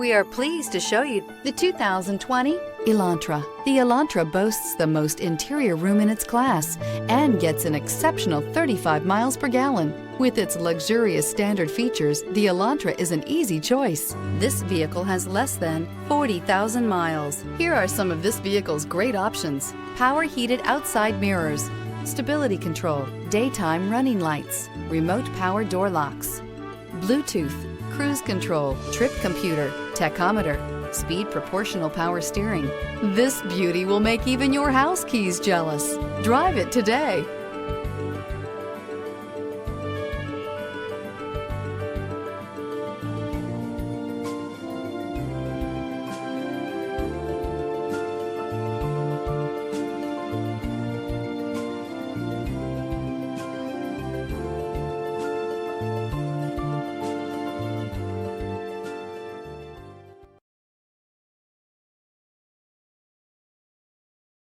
We are pleased to show you the 2020 Elantra. The Elantra boasts the most interior room in its class and gets an exceptional 35 miles per gallon. With its luxurious standard features, the Elantra is an easy choice. This vehicle has less than 40,000 miles. Here are some of this vehicle's great options: power heated outside mirrors, stability control, daytime running lights, remote power door locks, Bluetooth, cruise control, trip computer, tachometer, speed proportional power steering. This beauty will make even your house keys jealous. Drive it today.